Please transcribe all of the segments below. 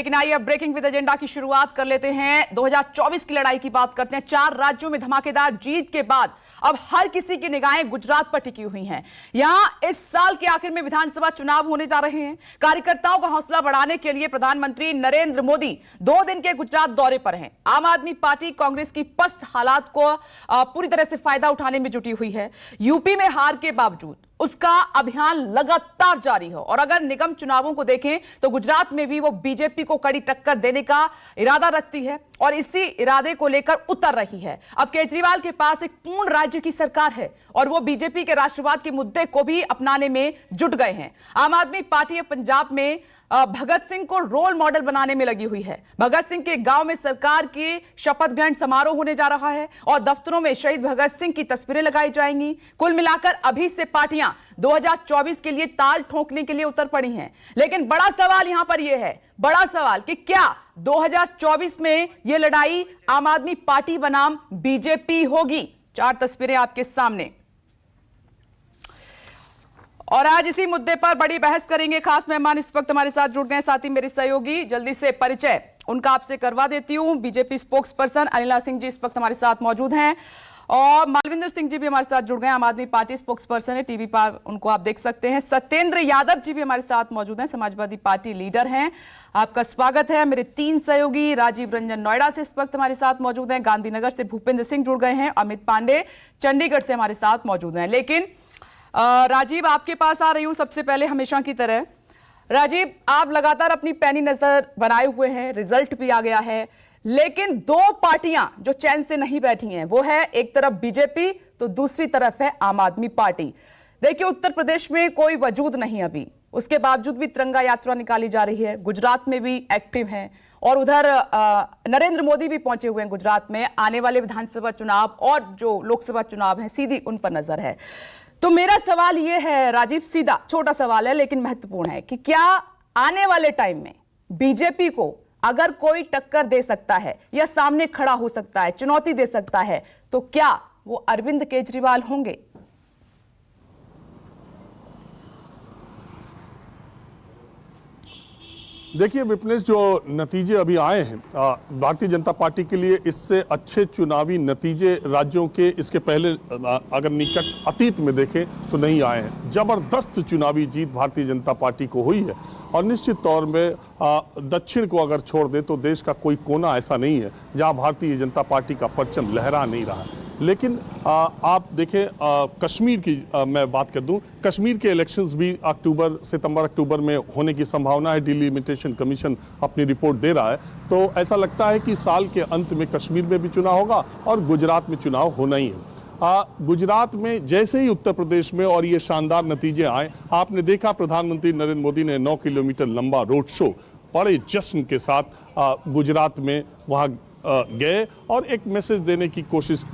लेकिन आइए अब ब्रेकिंग विद एजेंडा की शुरुआत कर लेते हैं। 2024 की लड़ाई की बात करते हैं। 4 राज्यों में धमाकेदार जीत के बाद अब हर किसी की निगाहें गुजरात पर टिकी हुई हैं। यहां इस साल के आखिर में विधानसभा चुनाव होने जा रहे हैं। कार्यकर्ताओं का हौसला बढ़ाने के लिए प्रधानमंत्री नरेंद्र मोदी 2 दिन के गुजरात दौरे पर हैं। आम आदमी पार्टी कांग्रेस की पस्त हालात को पूरी तरह से फायदा उठाने में जुटी हुई है। यूपी में हार के बावजूद उसका अभियान लगातार जारी है और अगर निगम चुनावों को देखें तो गुजरात में भी वो बीजेपी को कड़ी टक्कर देने का इरादा रखती है और इसी इरादे को लेकर उतर रही है। अब केजरीवाल के पास एक पूर्ण राज्य की सरकार है और वो बीजेपी के राष्ट्रवाद के मुद्दे को भी अपनाने में जुट गए हैं। आम आदमी पार्टी पंजाब में भगत सिंह को रोल मॉडल बनाने में लगी हुई है। भगत सिंह के गांव में सरकार की शपथ ग्रहण समारोह होने जा रहा है और दफ्तरों में शहीद भगत सिंह की तस्वीरें लगाई जाएंगी। कुल मिलाकर अभी से पार्टियां 2024 के लिए ताल ठोकने के लिए उतर पड़ी हैं। लेकिन बड़ा सवाल यहां पर यह है, बड़ा सवाल कि क्या 2024 में यह लड़ाई आम आदमी पार्टी बनाम बीजेपी होगी। 4 तस्वीरें आपके सामने और आज इसी मुद्दे पर बड़ी बहस करेंगे। खास मेहमान इस वक्त हमारे साथ जुड़ गए, साथ ही मेरे सहयोगी। जल्दी से परिचय उनका आपसे करवा देती हूं। BJP spokesperson Anila Singh ji इस वक्त हमारे साथ मौजूद हैं और मालविंदर सिंह जी भी हमारे साथ जुड़ गए। आम आदमी पार्टी स्पोक्स पर्सन है, टीवी पर उनको आप देख सकते हैं। सत्येंद्र यादव जी भी हमारे साथ मौजूद हैं, समाजवादी पार्टी लीडर हैं। आपका स्वागत है। मेरे 3 सहयोगी राजीव रंजन नोएडा से इस वक्त हमारे साथ मौजूद हैं। गांधीनगर से भूपेंद्र सिंह जुड़ गए हैं। अमित पांडे चंडीगढ़ से हमारे साथ मौजूद हैं। लेकिन राजीव, आपके पास आ रही हूं सबसे पहले हमेशा की तरह। राजीव, आप लगातार अपनी पैनी नजर बनाए हुए हैं, रिजल्ट भी आ गया है, लेकिन 2 पार्टियां जो चैन से नहीं बैठी हैं वो है एक तरफ बीजेपी तो दूसरी तरफ है आम आदमी पार्टी। देखिए, उत्तर प्रदेश में कोई वजूद नहीं अभी, उसके बावजूद भी तिरंगा यात्रा निकाली जा रही है। गुजरात में भी एक्टिव है और उधर नरेंद्र मोदी भी पहुंचे हुए हैं गुजरात में। आने वाले विधानसभा चुनाव और जो लोकसभा चुनाव है सीधी उन पर नजर है। तो मेरा सवाल यह है राजीव, सीधा छोटा सवाल है लेकिन महत्वपूर्ण है कि क्या आने वाले टाइम में बीजेपी को अगर कोई टक्कर दे सकता है या सामने खड़ा हो सकता है, चुनौती दे सकता है, तो क्या वो अरविंद केजरीवाल होंगे? देखिए विपनेश, जो नतीजे अभी आए हैं भारतीय जनता पार्टी के लिए, इससे अच्छे चुनावी नतीजे राज्यों के इसके पहले अगर निकट अतीत में देखें तो नहीं आए हैं। जबरदस्त चुनावी जीत भारतीय जनता पार्टी को हुई है और निश्चित तौर में दक्षिण को अगर छोड़ दे तो देश का कोई कोना ऐसा नहीं है जहां भारतीय जनता पार्टी का परचम लहरा नहीं रहा है। लेकिन आप देखें, कश्मीर की मैं बात कर दूं, कश्मीर के इलेक्शंस भी सितंबर अक्टूबर में होने की संभावना है। डिलिमिटेशन कमीशन अपनी रिपोर्ट दे रहा है, तो ऐसा लगता है कि साल के अंत में कश्मीर में भी चुनाव होगा और गुजरात में चुनाव होना ही है। गुजरात में जैसे ही उत्तर प्रदेश में और ये शानदार नतीजे आए, आपने देखा प्रधानमंत्री नरेंद्र मोदी ने 9 किलोमीटर लंबा रोड शो बड़े जश्न के साथ गुजरात में वहाँ गए और एक मैसेज देने की कोशिश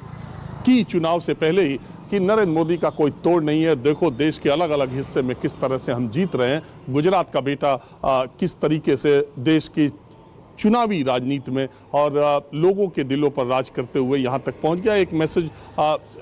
की चुनाव से पहले ही कि नरेंद्र मोदी का कोई तोड़ नहीं है। देखो देश के अलग अलग हिस्से में किस तरह से हम जीत रहे हैं। गुजरात का बेटा किस तरीके से देश की चुनावी राजनीति में और लोगों के दिलों पर राज करते हुए यहाँ तक पहुँच गया। एक मैसेज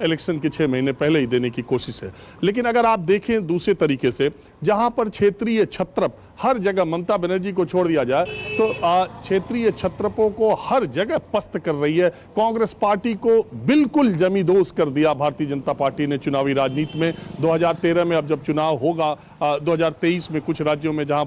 इलेक्शन के 6 महीने पहले ही देने की कोशिश है। लेकिन अगर आप देखें दूसरे तरीके से, जहाँ पर क्षेत्रीय छत्रप हर जगह, ममता बनर्जी को छोड़ दिया जाए तो क्षेत्रीय छत्रपों को हर जगह पस्त कर रही है। कांग्रेस पार्टी को बिल्कुल जमींदोज कर दिया भारतीय जनता पार्टी ने चुनावी राजनीति में। 2013 में अब जब चुनाव होगा, 2023 में कुछ राज्यों में जहां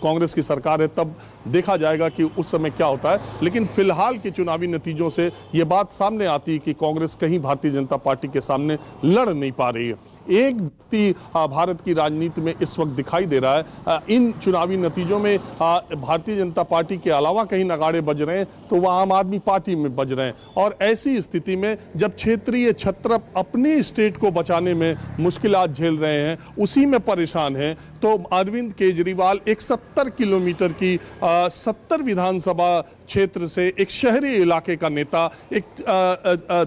कांग्रेस की सरकार है, तब देखा जाएगा कि उस समय क्या होता है। लेकिन फिलहाल के चुनावी नतीजों से ये बात सामने आती है कि कांग्रेस कहीं भारतीय जनता पार्टी के सामने लड़ नहीं पा रही है। एक व्यक्ति भारत की राजनीति में इस वक्त दिखाई दे रहा है। इन चुनावी नतीजों में भारतीय जनता पार्टी के अलावा कहीं नगाड़े बज रहे हैं तो वह आम आदमी पार्टी में बज रहे हैं। और ऐसी स्थिति में जब क्षेत्रीय छत्रप अपने स्टेट को बचाने में मुश्किलात झेल रहे हैं, उसी में परेशान हैं, तो अरविंद केजरीवाल एक 70 किलोमीटर की 70 विधानसभा क्षेत्र से एक शहरी इलाके का नेता, एक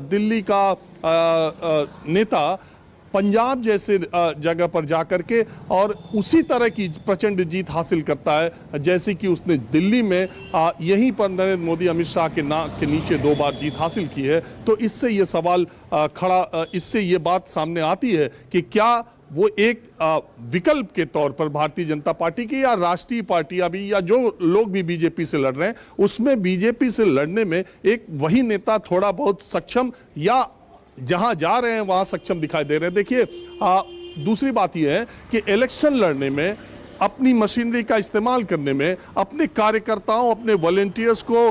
दिल्ली का नेता पंजाब जैसे जगह पर जाकर के और उसी तरह की प्रचंड जीत हासिल करता है जैसे कि उसने दिल्ली में यहीं पर नरेंद्र मोदी अमित शाह के नाक के नीचे 2 बार जीत हासिल की है। तो इससे ये सवाल इससे ये बात सामने आती है कि क्या वो एक विकल्प के तौर पर भारतीय जनता पार्टी की या राष्ट्रीय पार्टियां भी या जो लोग भी बीजेपी से लड़ रहे हैं, उसमें बीजेपी से लड़ने में एक वही नेता थोड़ा बहुत सक्षम या जहां जा रहे हैं वहां सक्षम दिखाई दे रहे हैं। देखिए, दूसरी बात यह है कि इलेक्शन लड़ने में, अपनी मशीनरी का इस्तेमाल करने में, अपने कार्यकर्ताओं, अपने वॉलेंटियर्स को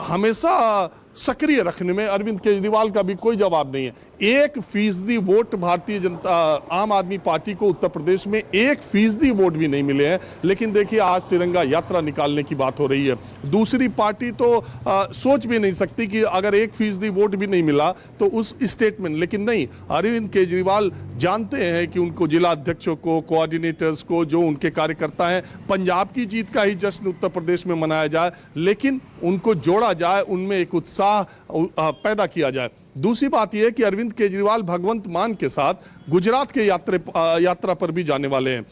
हमेशा सक्रिय रखने में अरविंद केजरीवाल का भी कोई जवाब नहीं है। 1% वोट भारतीय जनता आम आदमी पार्टी को उत्तर प्रदेश में 1% वोट भी नहीं मिले हैं, लेकिन देखिए आज तिरंगा यात्रा निकालने की बात हो रही है। दूसरी पार्टी तो सोच भी नहीं सकती कि अगर 1% वोट भी नहीं मिला तो उस स्टेट में, लेकिन नहीं, अरविंद केजरीवाल जानते हैं कि उनको जिला अध्यक्षों को, कोऑर्डिनेटर्स को, जो उनके कार्यकर्ता हैं, पंजाब की जीत का ही जश्न उत्तर प्रदेश में मनाया जाए, लेकिन उनको जोड़ा जाए, उनमें एक उत्साह पैदा किया जाए। दूसरी बात यह है कि अरविंद केजरीवाल भगवंत मान के साथ गुजरात के यात्रा पर भी जाने वाले हैं।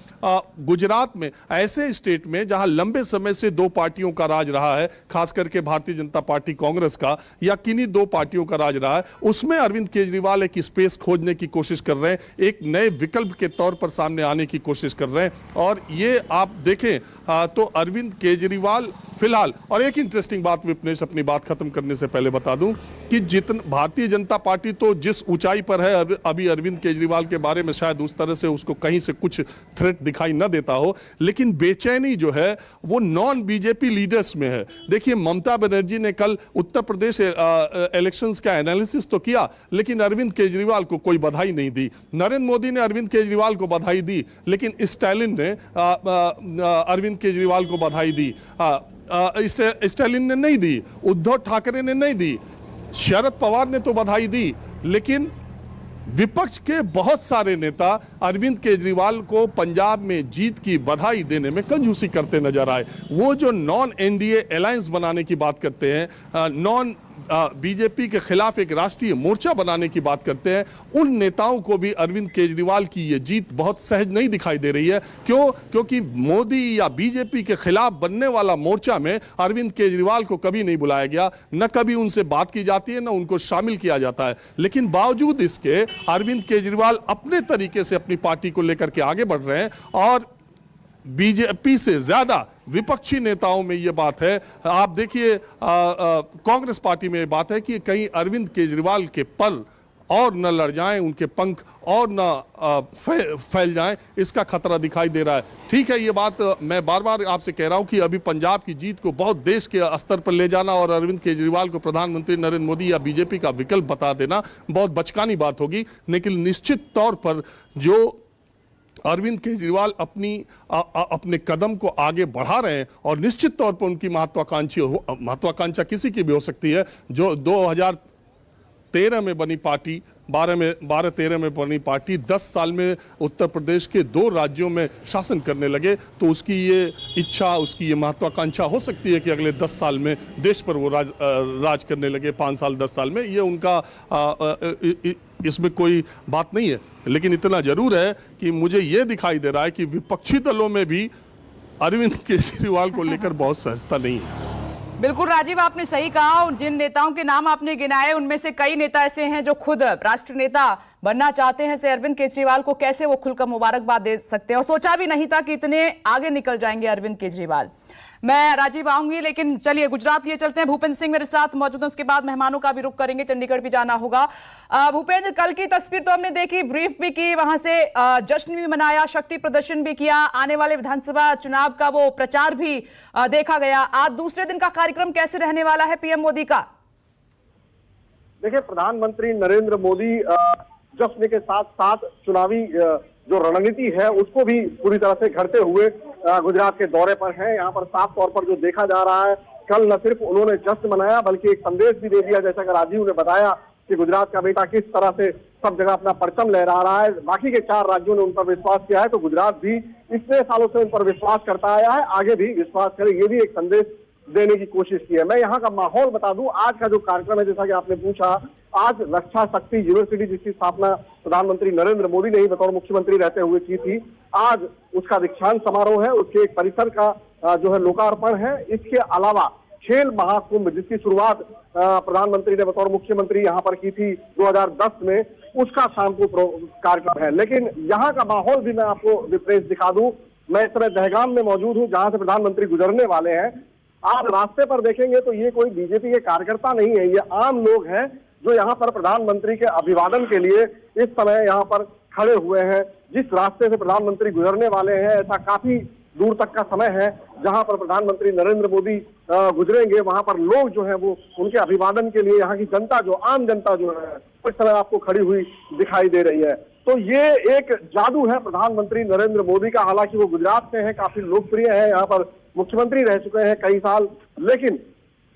गुजरात में, ऐसे स्टेट में जहां लंबे समय से दो पार्टियों का राज रहा है, खास करके भारतीय जनता पार्टी कांग्रेस का, या किन्हीं दो पार्टियों का राज रहा है, उसमें अरविंद केजरीवाल एक स्पेस खोजने की कोशिश कर रहे हैं, एक नए विकल्प के तौर पर सामने आने की कोशिश कर रहे हैं। और ये आप देखें तो अरविंद केजरीवाल फिलहाल, और एक इंटरेस्टिंग बात विपनेश, अपनी बात खत्म करने से पहले बता दूं कि जितना भारतीय जनता पार्टी तो जिस ऊंचाई पर है, अभी अरविंद केजरीवाल के बारे में शायद उस तरह से उसको कहीं से कुछ थ्रेट दिखाई न देता हो, लेकिन बेचैनी जो है वो नॉन बीजेपी लीडर्स में है। देखिए, ममता बनर्जी ने कल उत्तर प्रदेश इलेक्शंस का एनालिसिस तो किया, लेकिन अरविंद केजरीवाल को कोई बधाई नहीं दी। नरेंद्र मोदी ने अरविंद केजरीवाल को बधाई दी, लेकिन स्टालिन ने अरविंद केजरीवाल को बधाई दी। स्टालिन ने नहीं दी, उद्धव ठाकरे ने नहीं दी, शरद पवार ने तो बधाई दी, लेकिन विपक्ष के बहुत सारे नेता अरविंद केजरीवाल को पंजाब में जीत की बधाई देने में कंजूसी करते नजर आए। वो जो नॉन एनडीए अलायंस बनाने की बात करते हैं, नॉन बीजेपी के खिलाफ एक राष्ट्रीय मोर्चा बनाने की बात करते हैं, उन नेताओं को भी अरविंद केजरीवाल की ये जीत बहुत सहज नहीं दिखाई दे रही है। क्यों? क्योंकि मोदी या बीजेपी के खिलाफ बनने वाला मोर्चा में अरविंद केजरीवाल को कभी नहीं बुलाया गया, न कभी उनसे बात की जाती है, न उनको शामिल किया जाता है। लेकिन बावजूद इसके अरविंद केजरीवाल अपने तरीके से अपनी पार्टी को लेकर के आगे बढ़ रहे हैं, और बीजेपी से ज्यादा विपक्षी नेताओं में यह बात है। आप देखिए, कांग्रेस पार्टी में यह बात है कि कहीं अरविंद केजरीवाल के पर और न लड़ जाएं, उनके पंख और न फैल जाएं, इसका खतरा दिखाई दे रहा है। ठीक है, ये बात मैं बार बार आपसे कह रहा हूं कि अभी पंजाब की जीत को बहुत देश के स्तर पर ले जाना और अरविंद केजरीवाल को प्रधानमंत्री नरेंद्र मोदी या बीजेपी का विकल्प बता देना बहुत बचकानी बात होगी। लेकिन निश्चित तौर पर जो अरविंद केजरीवाल अपने कदम को आगे बढ़ा रहे हैं, और निश्चित तौर पर उनकी महत्वाकांक्षा किसी की भी हो सकती है, जो 2013 में बनी पार्टी, 12-13 में बनी पार्टी 10 साल में उत्तर प्रदेश के 2 राज्यों में शासन करने लगे, तो उसकी ये इच्छा, उसकी ये महत्वाकांक्षा हो सकती है कि अगले 10 साल में देश पर वो राज करने लगे, 5 साल 10 साल में। ये उनका इसमें कोई बात नहीं है, लेकिन इतना जरूर है कि मुझे ये दिखाई दे रहा है कि विपक्षी दलों में भी अरविंद केजरीवाल को लेकर बहुत सहजता नहीं है। बिल्कुल राजीव, आपने सही कहा। जिन नेताओं के नाम आपने गिनाए, उनमें से कई नेता ऐसे हैं जो खुद राष्ट्रीय नेता बनना चाहते हैं। से अरविंद केजरीवाल को कैसे वो खुलकर मुबारकबाद दे सकते हैं, और सोचा भी नहीं था कि इतने आगे निकल जाएंगे अरविंद केजरीवाल। मैं राजीव आऊंगी, लेकिन चलिए गुजरात लिए चलते हैं। भूपेंद्र सिंह मेरे साथ मौजूद हैं, उसके बाद मेहमानों का भी रुख करेंगे, चंडीगढ़ भी जाना होगा। भूपेंद्र, कल की तस्वीर तो हमने देखी, ब्रीफ भी की, वहां से जश्न भी मनाया, शक्ति प्रदर्शन भी किया, आने वाले विधानसभा चुनाव का वो प्रचार भी देखा गया। आज दूसरे दिन का कार्यक्रम कैसे रहने वाला है पीएम मोदी का? देखिए, प्रधानमंत्री नरेंद्र मोदी जश्न के साथ साथ चुनावी जो रणनीति है उसको भी पूरी तरह से घड़ते हुए गुजरात के दौरे पर हैं। यहाँ पर साफ तौर पर जो देखा जा रहा है, कल न सिर्फ उन्होंने जश्न मनाया बल्कि एक संदेश भी दे दिया, जैसा कि राजीव ने बताया कि गुजरात का बेटा किस तरह से सब जगह अपना परचम लहरा रहा है। बाकी के 4 राज्यों ने उन पर विश्वास किया है, तो गुजरात भी इतने सालों से उन पर विश्वास करता आया है, आगे भी विश्वास करे, ये भी एक संदेश देने की कोशिश की है। मैं यहाँ का माहौल बता दूं, आज का जो कार्यक्रम है, जैसा कि आपने पूछा, आज रक्षा शक्ति यूनिवर्सिटी जिसकी स्थापना प्रधानमंत्री नरेंद्र मोदी ने ही बतौर मुख्यमंत्री रहते हुए की थी, आज उसका दीक्षांत समारोह है, उसके एक परिसर का जो है लोकार्पण है। इसके अलावा खेल महाकुंभ जिसकी शुरुआत प्रधानमंत्री ने बतौर मुख्यमंत्री यहाँ पर की थी 2010 में, उसका शाम को कार्यक्रम है। लेकिन यहाँ का माहौल भी मैं आपको विपरीत दिखा दूं। मैं इस समय दहगाम में मौजूद हूँ जहां से प्रधानमंत्री गुजरने वाले हैं। आप रास्ते पर देखेंगे तो ये कोई बीजेपी के कार्यकर्ता नहीं है, ये आम लोग हैं जो यहाँ पर प्रधानमंत्री के अभिवादन के लिए इस समय यहाँ पर खड़े हुए हैं। जिस रास्ते से प्रधानमंत्री गुजरने वाले हैं, ऐसा काफी दूर तक का समय है जहां पर प्रधानमंत्री नरेंद्र मोदी गुजरेंगे। वहां पर लोग जो है वो उनके अभिवादन के लिए, यहाँ की जनता जो आम जनता जो है इस समय आपको खड़ी हुई दिखाई दे रही है। तो ये एक जादू है प्रधानमंत्री नरेंद्र मोदी का। हालांकि वो गुजरात से हैं, काफी लोकप्रिय है, यहाँ पर मुख्यमंत्री रह चुके हैं कई साल, लेकिन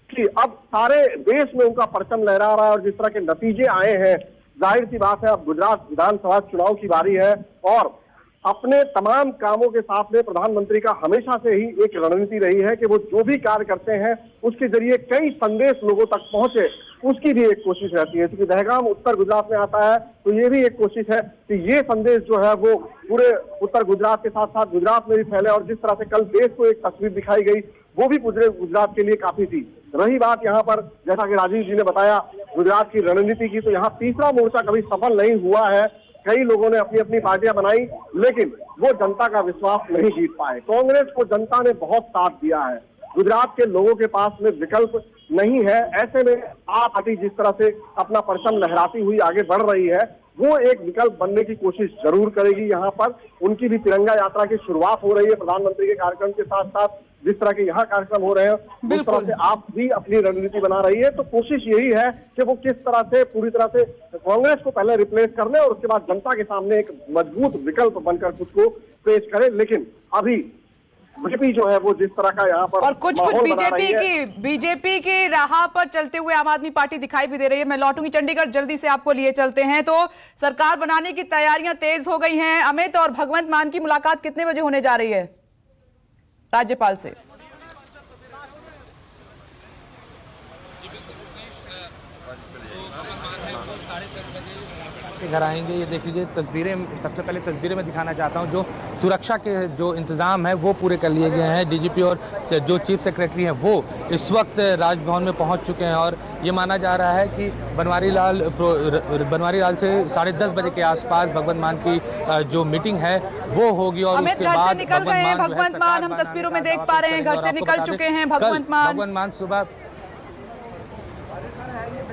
कि अब सारे देश में उनका परचम लहरा रहा है और जिस तरह के नतीजे आए हैं, जाहिर सी बात है अब गुजरात विधानसभा चुनाव की बारी है। और अपने तमाम कामों के साथ में प्रधानमंत्री का हमेशा से ही एक रणनीति रही है कि वो जो भी कार्य करते हैं उसके जरिए कई संदेश लोगों तक पहुंचे, उसकी भी एक कोशिश रहती है। क्योंकि दहगाम उत्तर गुजरात में आता है तो ये भी एक कोशिश है कि ये संदेश जो है वो पूरे उत्तर गुजरात के साथ साथ गुजरात में भी फैले। और जिस तरह से कल देश को एक तस्वीर दिखाई गई वो भी पूरे गुजरात के लिए काफी थी। रही बात यहाँ पर, जैसा कि राजीव जी ने बताया, गुजरात की रणनीति की, तो यहाँ तीसरा मोर्चा कभी सफल नहीं हुआ है। कई लोगों ने अपनी अपनी पार्टियां बनाई लेकिन वो जनता का विश्वास नहीं जीत पाए। कांग्रेस को जनता ने बहुत साथ दिया है, गुजरात के लोगों के पास में विकल्प नहीं है। ऐसे में आप पार्टी जिस तरह से अपना परचम लहराती हुई आगे बढ़ रही है, वो एक विकल्प बनने की कोशिश जरूर करेगी। यहाँ पर उनकी भी तिरंगा यात्रा की शुरुआत हो रही है प्रधानमंत्री के कार्यक्रम के साथ साथ। जिस तरह के यहाँ कार्यक्रम हो रहे हैं उस तरह से आप भी अपनी रणनीति बना रही है। तो कोशिश यही है कि वो किस तरह से पूरी तरह से कांग्रेस को पहले रिप्लेस कर ले और उसके बाद जनता के सामने एक मजबूत विकल्प बनकर खुद को पेश करे। लेकिन अभी बीजेपी जो है वो जिस तरह का यहाँ पर और कुछ बीजेपी की राह पर चलते हुए आम आदमी पार्टी दिखाई भी दे रही है। मैं लौटूंगी चंडीगढ़, जल्दी से आपको लिए चलते हैं। तो सरकार बनाने की तैयारियां तेज हो गई हैं। अमित और भगवंत मान की मुलाकात कितने बजे होने जा रही है राज्यपाल से? घर आएंगे। ये देख लीजिए तस्वीरें, सबसे पहले तस्वीरें मैं दिखाना चाहता हूँ। जो सुरक्षा के जो इंतजाम है वो पूरे कर लिए गए हैं। डीजीपी और जो चीफ सेक्रेटरी हैं वो इस वक्त राजभवन में पहुंच चुके हैं और ये माना जा रहा है कि बनवारी लाल से 10:30 बजे के आसपास भगवंत मान की जो मीटिंग है वो होगी। और उसके बाद भगवंत मान हम तस्वीरों में देख पा रहे हैं, घर से निकल चुके हैं भगवंत मान सुबह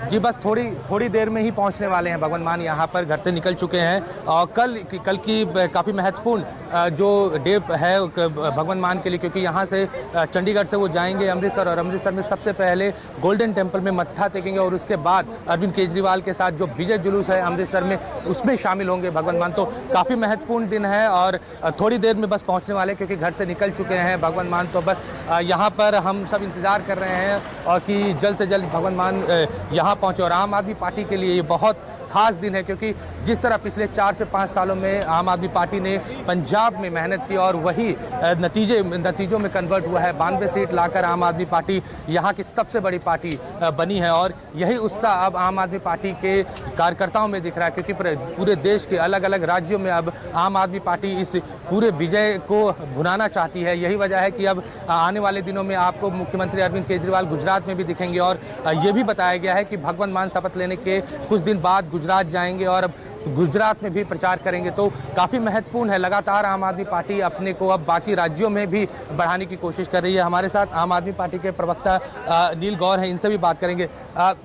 जी, बस थोड़ी देर में ही पहुंचने वाले हैं भगवंत मान। यहाँ पर घर से निकल चुके हैं और कल की काफ़ी महत्वपूर्ण जो डे है भगवंत मान के लिए, क्योंकि यहाँ से चंडीगढ़ से वो जाएंगे अमृतसर और अमृतसर में सबसे पहले गोल्डन टेम्पल में मत्था टेकेंगे और उसके बाद अरविंद केजरीवाल के साथ जो विजय जुलूस है अमृतसर में उसमें शामिल होंगे भगवंत मान। तो काफ़ी महत्वपूर्ण दिन है और थोड़ी देर में बस पहुँचने वाले, क्योंकि घर से निकल चुके हैं भगवंत मान। तो बस यहाँ पर हम सब इंतज़ार कर रहे हैं और कि जल्द से जल्द भगवंत मान यहाँ पहुंचे। और आम आदमी पार्टी के लिए ये बहुत खास दिन है, क्योंकि जिस तरह पिछले 4 से 5 सालों में आम आदमी पार्टी ने पंजाब में मेहनत की और वही नतीजों में कन्वर्ट हुआ है। 92 सीट लाकर आम आदमी पार्टी यहाँ की सबसे बड़ी पार्टी बनी है और यही उत्साह अब आम आदमी पार्टी के कार्यकर्ताओं में दिख रहा है, क्योंकि पूरे देश के अलग अलग राज्यों में अब आम आदमी पार्टी इस पूरे विजय को भुनाना चाहती है। यही वजह है कि अब आने वाले दिनों में आपको मुख्यमंत्री अरविंद केजरीवाल गुजरात में भी दिखेंगे और ये भी बताया गया है कि भगवंत मान शपथ लेने के कुछ दिन बाद गुजरात जाएंगे और अब गुजरात में भी प्रचार करेंगे। तो काफ़ी महत्वपूर्ण है। लगातार आम आदमी पार्टी अपने को अब बाकी राज्यों में भी बढ़ाने की कोशिश कर रही है। हमारे साथ आम आदमी पार्टी के प्रवक्ता नील गौर हैं, इनसे भी बात करेंगे।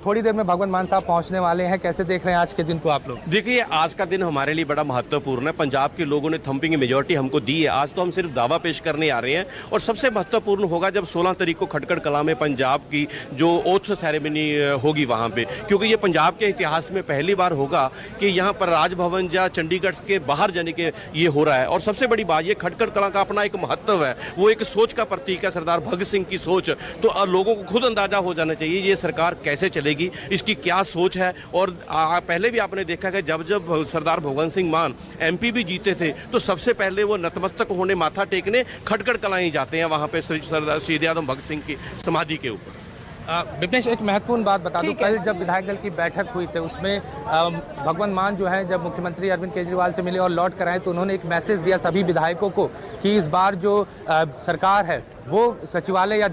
थोड़ी देर में भगवंत मान साहब पहुंचने वाले हैं। कैसे देख रहे हैं आज के दिन को आप लोग? देखिए, आज का दिन हमारे लिए बड़ा महत्वपूर्ण है। पंजाब के लोगों ने थम्पिंग मेजोरिटी हमको दी है। आज तो हम सिर्फ दावा पेश करने आ रहे हैं और सबसे महत्वपूर्ण होगा जब 16 तारीख को खटकड़ कलां में पंजाब की जो ओथ सेरेमनी होगी वहाँ पे, क्योंकि ये पंजाब के इतिहास में पहली बार होगा कि यहाँ पर राजभवन या चंडीगढ़ के बाहर जाने के ये हो रहा है। और सबसे बड़ी बात, ये खटकड़ कलां का अपना एक महत्व है, वो एक सोच का प्रतीक है, सरदार भगत सिंह की सोच। तो लोगों को खुद अंदाजा हो जाना चाहिए ये सरकार कैसे चलेगी, इसकी क्या सोच है। और पहले भी आपने देखा कि जब सरदार भगवंत सिंह मान MP भी जीते थे तो सबसे पहले वो नतमस्तक होने, माथा टेकने खटकड़ कलां ही जाते हैं, वहाँ पे सरदार शहीद आजम भगत सिंह की समाधि के ऊपर। विपनेश, एक महत्वपूर्ण बात बता दूं, ठीक है। कल जब विधायक दल की बैठक हुई थी उसमें भगवंत मान जो है जब मुख्यमंत्री अरविंद केजरीवाल से मिले और लौट कर आए तो उन्होंने एक मैसेज दिया सभी विधायकों को कि इस बार जो सरकार है वो सचिवालय या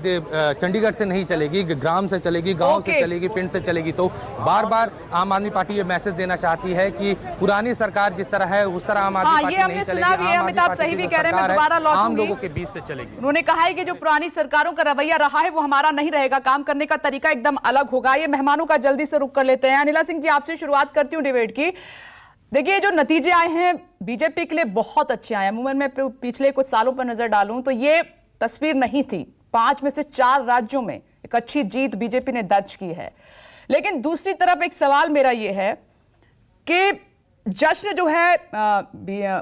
चंडीगढ़ से नहीं चलेगी, ग्राम से चलेगी, गांव से चलेगी, पिंड से चलेगी। तो बार बार आम आदमी पार्टी ये मैसेज देना चाहती है कि पुरानी सरकार जिस तरह है उस तरह आम आदमी पार्टी नहीं चलेगी। अमिताभ सही भी कह रहे हैं, मैं दोबारा लौटूंगी। आम लोगों के बीच से चलेगी। उन्होंने कहा है कि जो पुरानी सरकारों का रवैया रहा है वो हमारा नहीं रहेगा, काम करने का तरीका एकदम अलग होगा। ये मेहमानों का जल्दी से रुक कर लेते हैं। अनिला सिंह जी, आपसे शुरुआत करती हूँ डिबेट की। देखिए, जो नतीजे आए हैं बीजेपी के लिए बहुत अच्छे आए हैं। अमूमन मैं पिछले कुछ सालों पर नजर डालूं तो ये तस्वीर नहीं थी। 5 में से 4 राज्यों में एक अच्छी जीत बीजेपी ने दर्ज की है। लेकिन दूसरी तरफ एक सवाल मेरा ये है कि जश्न जो है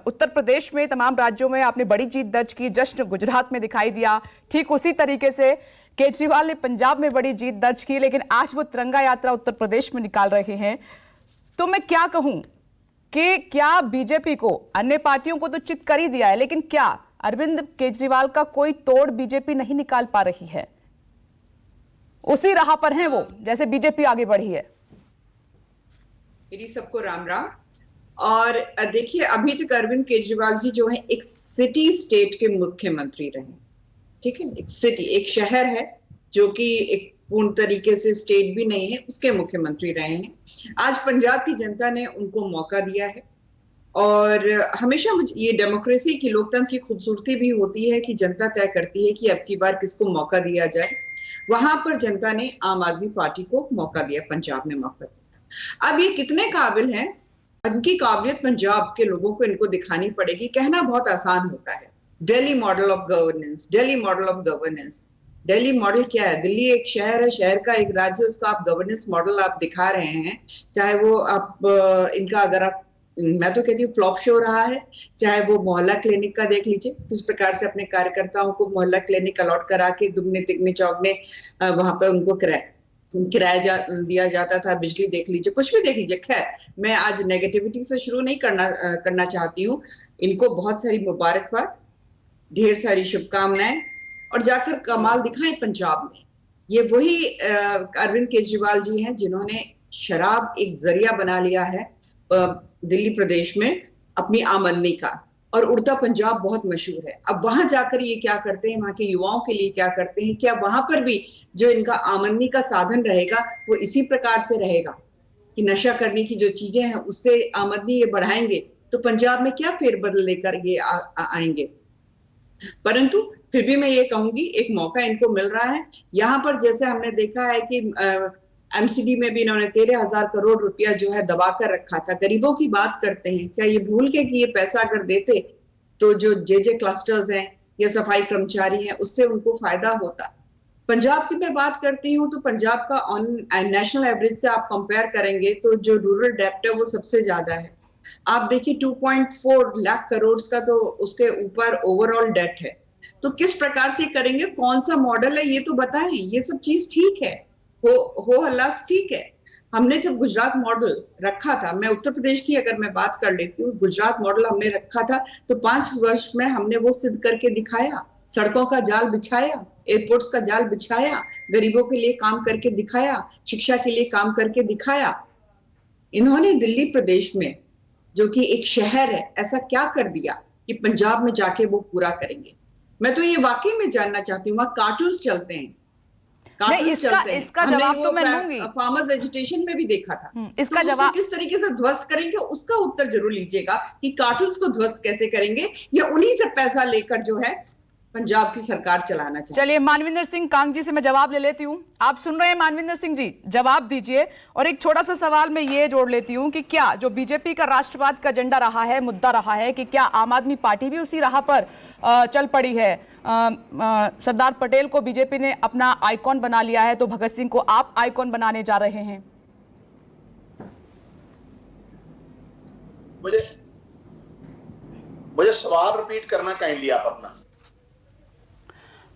उत्तर प्रदेश में, तमाम राज्यों में आपने बड़ी जीत दर्ज की, जश्न गुजरात में दिखाई दिया, ठीक उसी तरीके से केजरीवाल ने पंजाब में बड़ी जीत दर्ज की, लेकिन आज वो तिरंगा यात्रा उत्तर प्रदेश में निकाल रहे हैं। तो मैं क्या कहूं कि क्या बीजेपी को, अन्य पार्टियों को तो चित कर ही दिया है, लेकिन क्या अरविंद केजरीवाल का कोई तोड़ बीजेपी नहीं निकाल पा रही है? उसी राह पर हैं वो जैसे बीजेपी आगे बढ़ी है। मेरी सबको राम राम। और देखिए, अभी तक अरविंद केजरीवाल जी जो है एक सिटी स्टेट के मुख्यमंत्री रहे, ठीक है, एक सिटी, एक शहर है जो कि एक पूर्ण तरीके से स्टेट भी नहीं है, उसके मुख्यमंत्री रहे हैं। आज पंजाब की जनता ने उनको मौका दिया है और हमेशा ये डेमोक्रेसी की, लोकतंत्र की खूबसूरती भी होती है कि जनता तय करती है कि अब की बार किसको मौका दिया जाए। वहां पर जनता ने आम आदमी पार्टी को मौका दिया, पंजाब में मौका दिया। अब ये कितने काबिल हैं, उनकी काबिलियत पंजाब के लोगों को इनको दिखानी पड़ेगी। कहना बहुत आसान होता है, Delhi model of governance, Delhi model of governance. Delhi model क्या है? दिल्ली एक शहर है, शहर का एक राज्य, उसका आप गवर्नेंस मॉडल आप दिखा रहे हैं। चाहे वो आप इनका, अगर आप, मैं तो कहती हूँ फ्लॉप शो रहा है, चाहे वो मोहल्ला क्लिनिक का देख लीजिए, किस प्रकार से अपने कार्यकर्ताओं को मोहल्ला क्लिनिक अलॉट करा के दुगने तिगने चौगने वहां पर उनको किराया दिया जाता था। बिजली देख लीजिए, कुछ भी देख लीजिए। खैर, मैं आज नेगेटिविटी से शुरू नहीं करना चाहती हूँ। इनको बहुत सारी मुबारकबाद, ढेर सारी शुभकामनाएं, और जाकर कमाल दिखाएं पंजाब में। ये वही अरविंद केजरीवाल जी हैं जिन्होंने शराब एक जरिया बना लिया है दिल्ली प्रदेश में अपनी आमदनी का, और उड़ता पंजाब बहुत मशहूर है। अब वहां जाकर ये क्या करते हैं, वहां के युवाओं के लिए क्या करते हैं? क्या वहां पर भी जो इनका आमदनी का साधन रहेगा वो इसी प्रकार से रहेगा कि नशा करने की जो चीजें हैं उससे आमदनी ये बढ़ाएंगे? तो पंजाब में क्या फेरबदल लेकर ये आएंगे? परंतु फिर भी मैं ये कहूंगी, एक मौका इनको मिल रहा है। यहाँ पर जैसे हमने देखा है कि एमसीडी में भी इन्होंने 13,000 करोड़ रुपया जो है दबा कर रखा था। गरीबों की बात करते हैं, क्या ये भूल के कि ये पैसा अगर देते तो जो जे क्लस्टर्स हैं या सफाई कर्मचारी हैं उससे उनको फायदा होता। पंजाब की मैं बात करती हूँ तो पंजाब का ऑन नेशनल एवरेज से आप कंपेयर करेंगे तो जो रूरल डेप्ट है वो सबसे ज्यादा है। आप देखिए 2.4 लाख करोड़ का तो उसके ऊपर ओवरऑल डेट है। तो किस प्रकार से करेंगे, कौन सा मॉडल है, ये तो बताएं। ये सब चीज ठीक है, हो हल्लास ठीक है। हमने जब गुजरात मॉडल रखा था, मैं उत्तर प्रदेश की अगर मैं बात कर लेती हूँ, गुजरात मॉडल हमने रखा था तो 5 वर्ष में हमने वो सिद्ध करके दिखाया। सड़कों का जाल बिछाया, एयरपोर्ट्स का जाल बिछाया, गरीबों के लिए काम करके दिखाया, शिक्षा के लिए काम करके दिखाया। इन्होंने दिल्ली प्रदेश में, जो कि एक शहर है, ऐसा क्या कर दिया कि पंजाब में जाके वो पूरा करेंगे? मैं तो ये वाकई में जानना चाहती हूँ। वहां कार्टल्स चलते हैं, इसका जवाब तो मैं लूंगी। फार्मर्स एजुटेशन में भी देखा था। इसका तो जवाब किस तरीके से ध्वस्त करेंगे, उसका उत्तर जरूर लीजिएगा कि कार्टल्स को ध्वस्त कैसे करेंगे, या उन्हीं से पैसा लेकर जो है पंजाब की सरकार चलाना चाहिए। चलिए, मानविंदर सिंह कांग जी से मैं जवाब ले लेती हूं। आप सुन रहे हैं मानविंदर सिंह जी, जवाब दीजिए। और एक छोटा सा सवाल मैं ये जोड़ लेती हूं कि क्या जो बीजेपी का राष्ट्रवाद का एजेंडा रहा है, मुद्दा रहा है, कि क्या आम आदमी पार्टी भी उसी राह पर चल पड़ी है? सरदार पटेल को बीजेपी ने अपना आइकॉन बना लिया है, तो भगत सिंह को आप आइकॉन बनाने जा रहे हैं? मुझे सवाल रिपीट करना काइंडली आप अपना।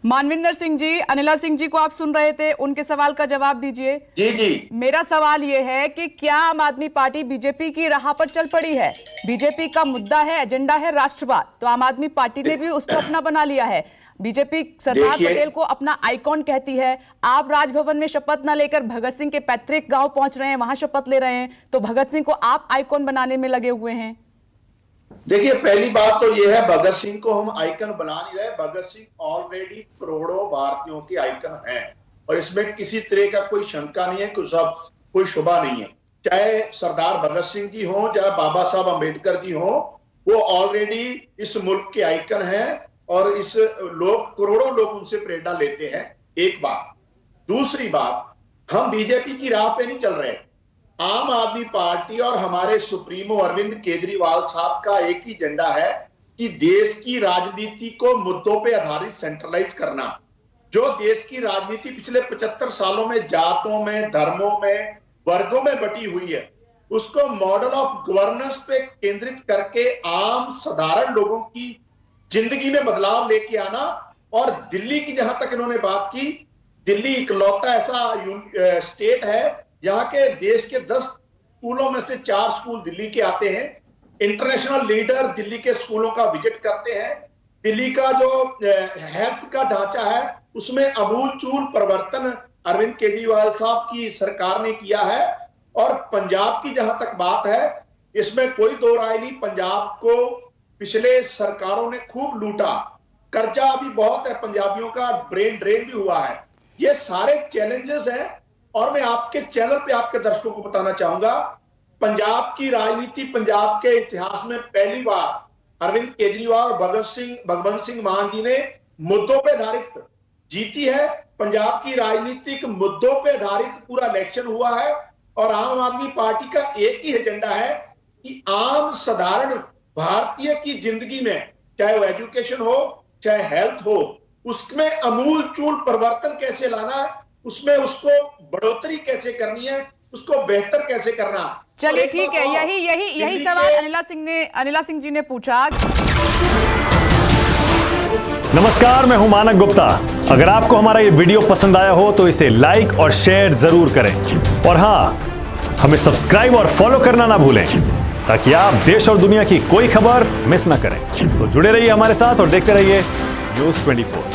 मानविंदर सिंह जी, अनिला सिंह जी को आप सुन रहे थे, उनके सवाल का जवाब दीजिए। जी जी, मेरा सवाल यह है कि क्या आम आदमी पार्टी बीजेपी की राह पर चल पड़ी है? बीजेपी का मुद्दा है, एजेंडा है राष्ट्रवाद, तो आम आदमी पार्टी ने भी उसको अपना बना लिया है। बीजेपी सरदार देखिए- पटेल को अपना आइकॉन कहती है। आप राजभवन में शपथ न लेकर भगत सिंह के पैतृक गांव पहुंच रहे हैं, वहां शपथ ले रहे हैं, तो भगत सिंह को आप आइकॉन बनाने में लगे हुए हैं। देखिए, पहली बात तो यह है, भगत सिंह को हम आइकन बना नहीं रहे। भगत सिंह ऑलरेडी करोड़ों भारतीयों की आइकन है और इसमें किसी तरह का कोई शंका नहीं है, कोई शुबा नहीं है। चाहे सरदार भगत सिंह जी हो, चाहे बाबा साहब अंबेडकर जी हो, वो ऑलरेडी इस मुल्क के आइकन हैं और करोड़ों लोग उनसे प्रेरणा लेते हैं। एक बात। दूसरी बात, हम बीजेपी की राह पे नहीं चल रहे। आम आदमी पार्टी और हमारे सुप्रीमो अरविंद केजरीवाल साहब का एक ही एजेंडा है कि देश की राजनीति को मुद्दों पे आधारित सेंट्रलाइज करना। जो देश की राजनीति पिछले 75 सालों में जातों में, धर्मों में, वर्गों में बटी हुई है, उसको मॉडल ऑफ गवर्नेंस पे केंद्रित करके आम साधारण लोगों की जिंदगी में बदलाव लेके आना। और दिल्ली की जहां तक इन्होंने बात की, दिल्ली इकलौता ऐसा स्टेट है यहाँ के देश के 10 स्कूलों में से 4 स्कूल दिल्ली के आते हैं। इंटरनेशनल लीडर दिल्ली के स्कूलों का विजिट करते हैं। दिल्ली का जो हेल्थ का ढांचा है उसमें अमूलचूल परिवर्तन अरविंद केजरीवाल साहब की सरकार ने किया है। और पंजाब की जहां तक बात है, इसमें कोई दो राय नहीं, पंजाब को पिछले सरकारों ने खूब लूटा, कर्जा अभी बहुत है, पंजाबियों का ब्रेन ड्रेन भी हुआ है। ये सारे चैलेंजेस हैं और मैं आपके चैनल पे आपके दर्शकों को बताना चाहूंगा, पंजाब की राजनीति, पंजाब के इतिहास में पहली बार अरविंद केजरीवाल और भगवंत सिंह मान जी ने मुद्दों पे आधारित जीती है। पंजाब की राजनीतिक मुद्दों पे आधारित पूरा इलेक्शन हुआ है और आम आदमी पार्टी का एक ही एजेंडा है कि आम साधारण भारतीय की जिंदगी में, चाहे वो एजुकेशन हो, चाहे हेल्थ हो, उसमें अमूलचूल परिवर्तन कैसे लाना है, उसमें उसको बढ़ोतरी कैसे करनी है, उसको बेहतर कैसे करना। चलिए ठीक है, यही सवाल अनिला सिंह जी ने पूछा। नमस्कार, मैं हूं मानक गुप्ता। अगर आपको हमारा ये वीडियो पसंद आया हो तो इसे लाइक और शेयर जरूर करें और हां, हमें सब्सक्राइब और फॉलो करना ना भूलें ताकि आप देश और दुनिया की कोई खबर मिस ना करें। तो जुड़े रहिए हमारे साथ और देखते रहिए न्यूज़ 24।